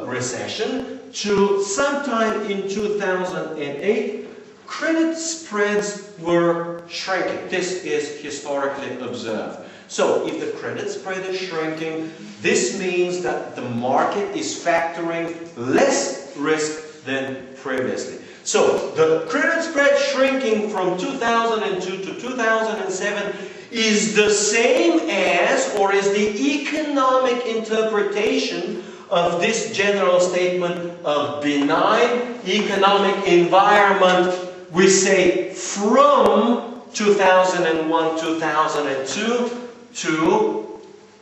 recession, to sometime in 2008, credit spreads were shrinking. This is historically observed. So, if the credit spread is shrinking, this means that the market is factoring less risk than previously. So, the credit spread shrinking from 2002 to 2007 is the same as, or is the economic interpretation of this general statement of benign economic environment, we say from 2001-2002 to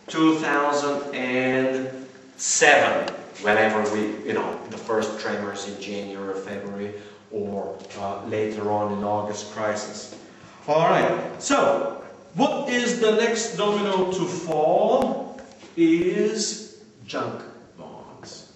2007, whenever we, the first tremors in January or February or later on in August crisis. All right, so what is the next domino to fall is junk bonds.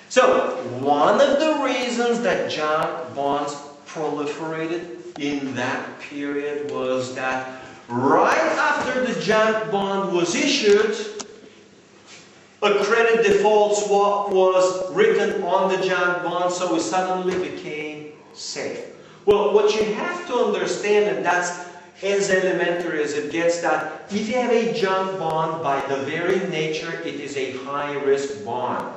So, one of the reasons that junk bonds proliferated in that period was that right after the junk bond was issued, a credit default swap was written on the junk bond, so it suddenly became safe. Well, what you have to understand, and that's as elementary as it gets, that if you have a junk bond, by the very nature, it is a high-risk bond.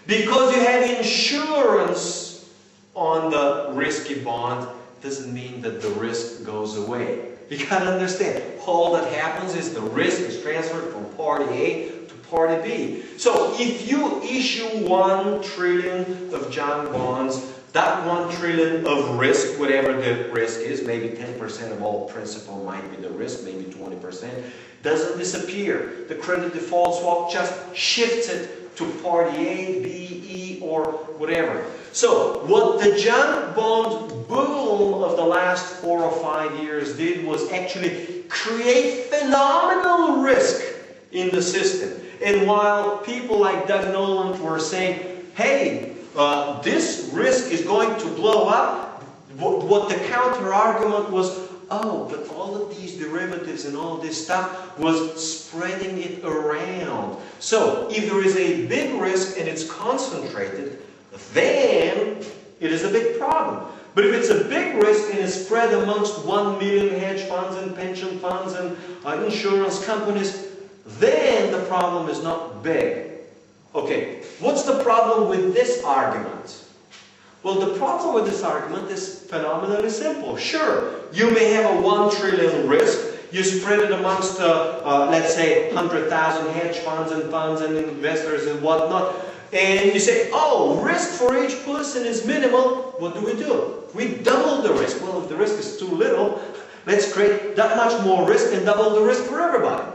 Because you have insurance on the risky bond, doesn't mean that the risk goes away. You got to understand, all that happens is the risk is transferred from party A to party B. So if you issue 1 trillion of junk bonds, that 1 trillion of risk, whatever the risk is, maybe 10% of all principal might be the risk, maybe 20%, doesn't disappear. The credit default swap just shifts it to party A, B, E, or whatever. So what the junk bond boom of the last 4 or 5 years did was actually create phenomenal risk in the system. And while people like Doug Nolan were saying, hey, this risk is going to blow up, what the counter argument was, oh, but all of these derivatives and all this stuff was spreading it around. So, if there is a big risk and it's concentrated, then it is a big problem. But if it's a big risk and it's spread amongst 1 million hedge funds and pension funds and insurance companies, then the problem is not big. Okay, what's the problem with this argument? Well, the problem with this argument is phenomenally simple. Sure, you may have a 1 trillion risk. You spread it amongst, let's say, 100,000 hedge funds and investors and whatnot. And you say, oh, risk for each person is minimal. What do? We double the risk. Well, if the risk is too little, let's create that much more risk and double the risk for everybody.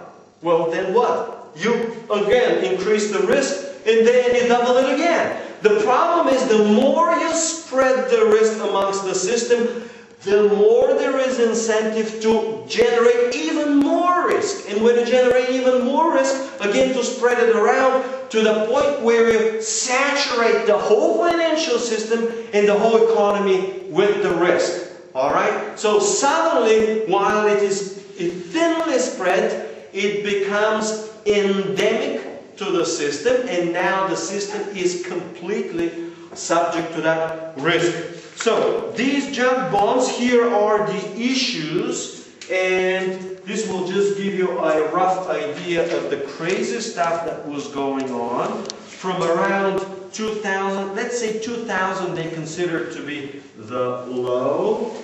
Well, then what? You, again, increase the risk and then you double it again. The problem is the more you spread the risk amongst the system, the more there is incentive to generate even more risk. And when you generate even more risk, again to spread it around to the point where you saturate the whole financial system and the whole economy with the risk. Alright? So suddenly, while it is thinly spread, it becomes endemic to the system, and now the system is completely subject to that risk. So, these junk bonds, here are the issues, and this will just give you a rough idea of the crazy stuff that was going on from around 2000, let's say 2000 they consider to be the low,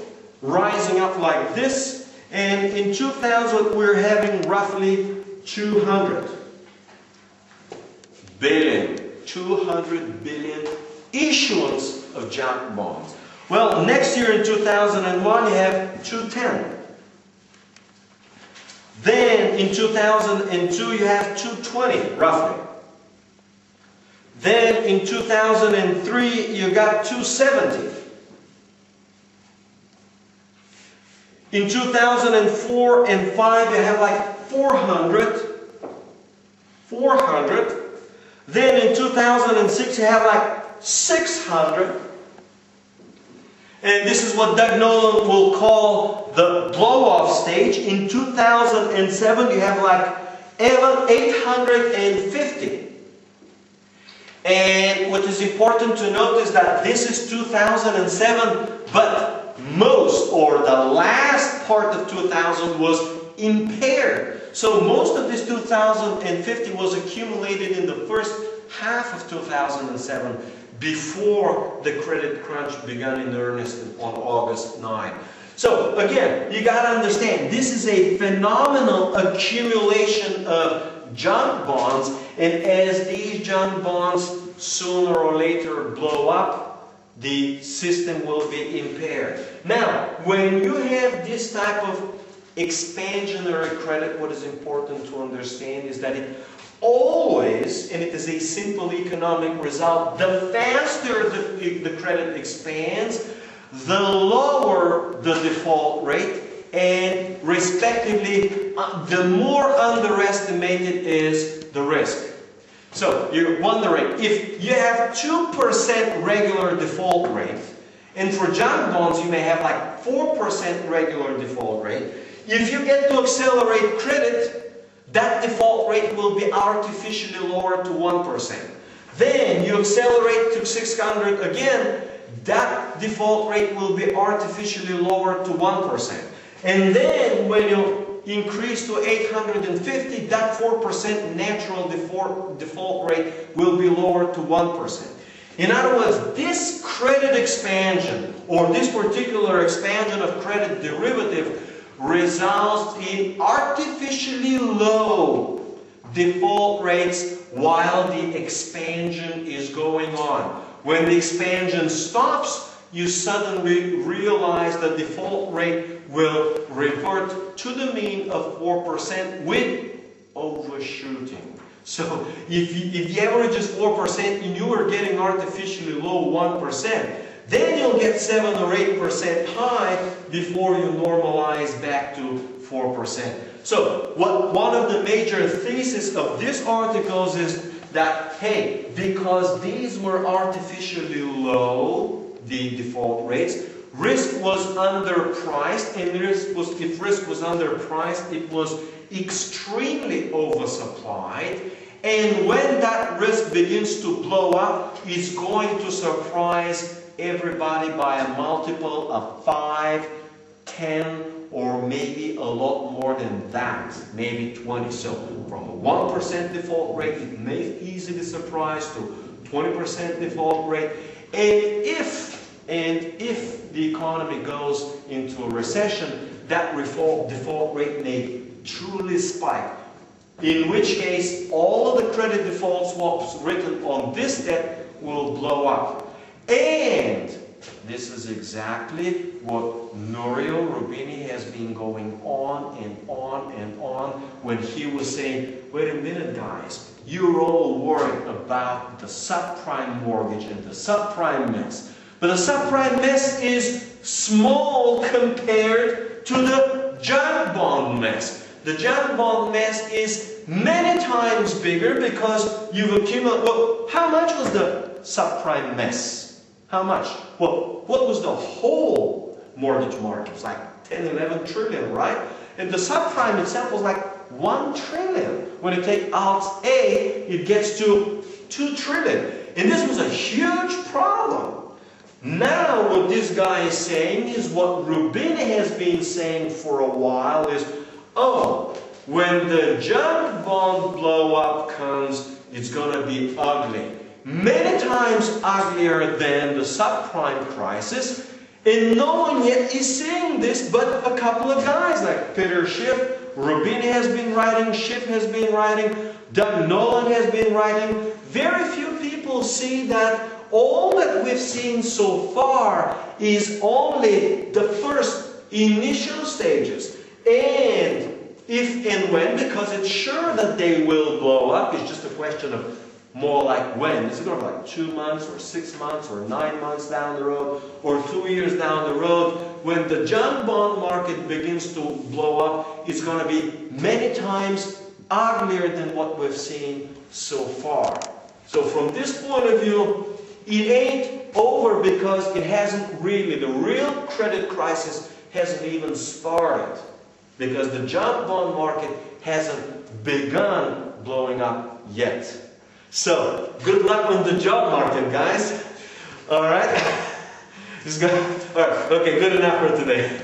rising up like this, and in 2000 we're having roughly 200 billion issuance of junk bonds. Well, next year in 2001 you have 210. Then in 2002 you have 220 roughly. Then in 2003 you got 270. In 2004 and 5 you have like 400. Then in 2006 you have like 600. And this is what Doug Nolan will call the blow-off stage. In 2007 you have like 850. And what is important to note is that this is 2007, but most or the last part of 2000 was impaired. So most of this 2050 was accumulated in the first half of 2007 before the credit crunch began in earnest on August 9. So again, you got to understand, this is a phenomenal accumulation of junk bonds, and as these junk bonds sooner or later blow up, the system will be impaired. Now, when you have this type of expansionary credit, what is important to understand is that it always, and it is a simple economic result, the faster the credit expands, the lower the default rate, and respectively, the more underestimated is the risk. So you're wondering, if you have 2% regular default rate, and for junk bonds you may have like 4% regular default rate, if you get to accelerate credit, that default rate will be artificially lowered to 1%. Then you accelerate to 600 again, that default rate will be artificially lowered to 1%. And then when you increase to 850, that 4% natural default rate will be lowered to 1%. In other words, this credit expansion, or this particular expansion of credit derivative, results in artificially low default rates while the expansion is going on. When the expansion stops, you suddenly realize the default rate will revert to the mean of 4% with overshooting. So if the average is 4% and you are getting artificially low 1%, then you'll get 7 or 8% high before you normalize back to 4%. So one of the major theses of this article is that, hey, because these were artificially low, the default rates, risk was underpriced, and if risk was underpriced, it was extremely oversupplied, and when that risk begins to blow up, it's going to surprise everybody by a multiple of 5, 10, or maybe a lot more than that, maybe 20. So from a 1% default rate, it may easily surprise to 20% default rate. And if the economy goes into a recession, that default rate may truly spike. In which case, all of the credit default swaps written on this debt will blow up. And this is exactly what Nouriel Roubini has been going on and on and on when he was saying, wait a minute guys, you're all worried about the subprime mortgage and the subprime mess. But the subprime mess is small compared to the junk bond mess. The junk bond mess is many times bigger because you've accumulated. Well, how much was the subprime mess? How much? Well, what was the whole mortgage market? It was like 10, 11 trillion, right? And the subprime itself was like 1 trillion. When you take Alt A, it gets to 2 trillion. And this was a huge problem. Now what this guy is saying is what Roubini has been saying for a while is, oh, when the junk bond blow up comes, it's going to be ugly. Many times uglier than the subprime crisis. And no one yet is saying this but a couple of guys like Peter Schiff, Roubini has been writing, Schiff has been writing, Doug Nolan has been writing. Very few people see that all that we've seen so far is only the first initial stages. And if and when, because it's sure that they will blow up, it's just a question of more like when. Is it going to be like 2 months or 6 months or 9 months down the road or 2 years down the road? When the junk bond market begins to blow up, it's going to be many times uglier than what we've seen so far. So from this point of view, it ain't over because it hasn't really, the real credit crisis hasn't even started. Because the junk bond market hasn't begun blowing up yet. So, good luck on the job market, guys. Alright? Alright, okay, good enough for today.